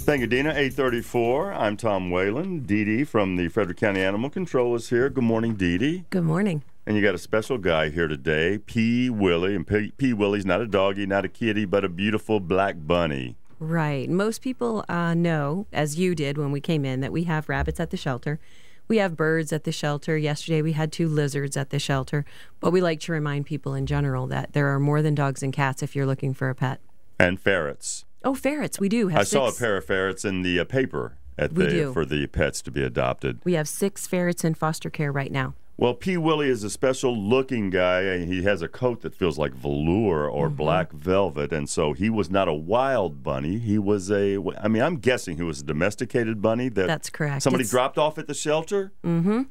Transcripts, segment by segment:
Thank you, Dina. 8:34. I'm Tom Whalen. Dee Dee from the Frederick County Animal Control is here. Good morning, Dee Dee. Good morning. And you got a special guy here today, P. Willie. And P. Willie's not a doggy, not a kitty, but a beautiful black bunny. Right. Most people know, as you did when we came in, that we have rabbits at the shelter. We have birds at the shelter. Yesterday we had 2 lizards at the shelter. But we like to remind people in general that there are more than dogs and cats if you're looking for a pet. And ferrets. Oh, ferrets. We do have 6. I saw a pair of ferrets in the paper for the pets to be adopted. We have 6 ferrets in foster care right now. Well, P. Willie is a special-looking guy. He has a coat that feels like velour or black velvet, and so he was not a wild bunny. He was I'm guessing he was a domesticated bunny. That's correct. Somebody dropped off at the shelter? Mm-hmm.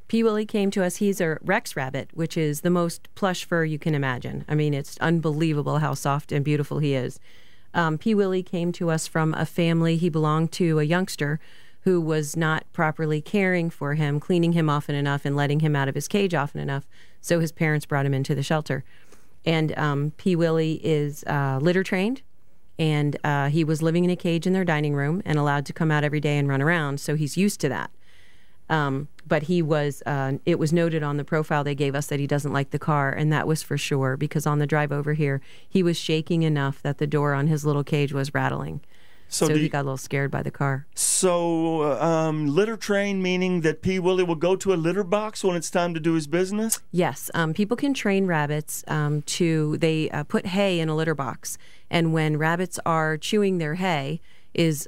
P. Willie came to us. He's a Rex rabbit, which is the most plush fur you can imagine. I mean, it's unbelievable how soft and beautiful he is. P. Willie came to us from a family. He belonged to a youngster who was not properly caring for him, cleaning him often enough and letting him out of his cage often enough. So his parents brought him into the shelter. And P. Willie is litter trained, and he was living in a cage in their dining room and allowed to come out every day and run around. So he's used to that. But he was, it was noted on the profile they gave us that he doesn't like the car, and that was for sure, because on the drive over here, he was shaking enough that the door on his little cage was rattling. So he got a little scared by the car. So litter train, meaning that P. Willie will go to a litter box when it's time to do his business? Yes. People can train rabbits they put hay in a litter box, and when rabbits are chewing their hay is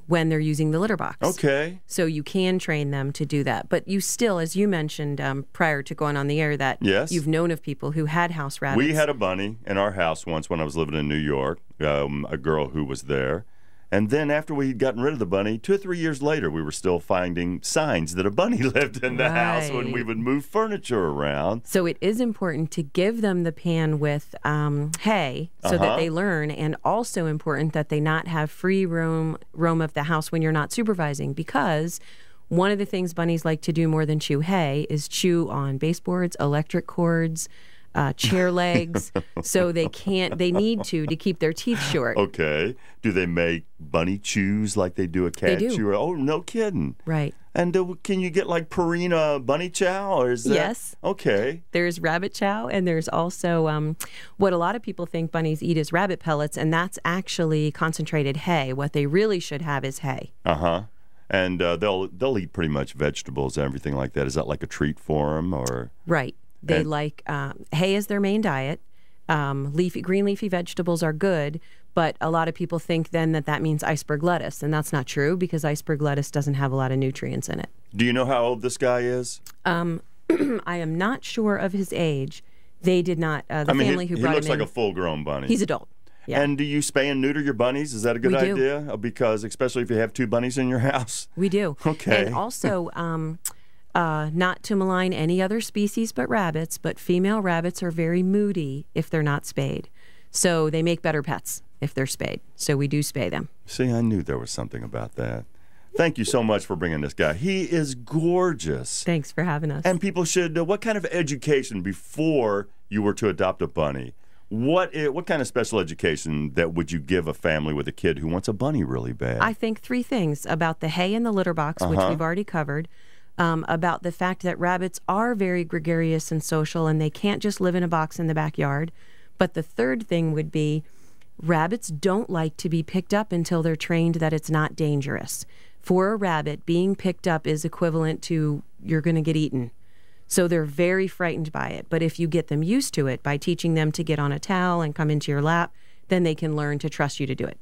when they're using the litter box. Okay. So you can train them to do that. But you still, as you mentioned prior to going on the air, that you've known of people who had house rabbits. We had a bunny in our house once when I was living in New York, a girl who was there. And then after we had gotten rid of the bunny, 2 or 3 years later, we were still finding signs that a bunny lived in the house when we would move furniture around. So it is important to give them the pan with hay so that they learn, and also important that they not have free roam of the house when you're not supervising, because one of the things bunnies like to do more than chew hay is chew on baseboards, electric cords, chair legs, so they need to keep their teeth short. Okay. Do they make bunny chews like they do a cat chew? Oh, no kidding. Right. And can you get like Purina bunny chow? Or is that... Yes. Okay. There's rabbit chow, and there's also what a lot of people think bunnies eat is rabbit pellets, and that's actually concentrated hay. What they really should have is hay. Uh-huh. And they'll eat pretty much vegetables and everything like that. Is that like a treat for them, or? Right. They like hay is their main diet. Green leafy vegetables are good, but a lot of people think then that means iceberg lettuce, and that's not true, because iceberg lettuce doesn't have a lot of nutrients in it. Do you know how old this guy is? I am not sure of his age. They did not. Family who brought him in. He looks like a full-grown bunny. He's adult. Yeah. And do you spay and neuter your bunnies? Is that a good idea? Because especially if you have 2 bunnies in your house. We do. Okay. And also, not to malign any other species but rabbits, but female rabbits are very moody if they're not spayed. So they make better pets if they're spayed. So we do spay them. See, I knew there was something about that. Thank you so much for bringing this guy. He is gorgeous. Thanks for having us. And people should, what kind of education before you were to adopt a bunny? What kind of special education that would you give a family with a kid who wants a bunny really bad? I think 3 things about the hay in the litter box, which we've already covered. About the fact that rabbits are very gregarious and social, and they can't just live in a box in the backyard. But the third thing would be rabbits don't like to be picked up until they're trained that it's not dangerous. For a rabbit, being picked up is equivalent to you're going to get eaten. So they're very frightened by it. But if you get them used to it by teaching them to get on a towel and come into your lap, then they can learn to trust you to do it.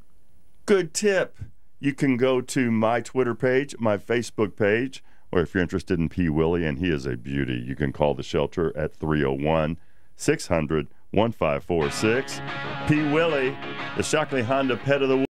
Good tip. You can go to my Twitter page, my Facebook page, or if you're interested in P. Willie, and he is a beauty, you can call the shelter at 301-600-1546. P. Willie, the Shockley Honda Pet of the Week.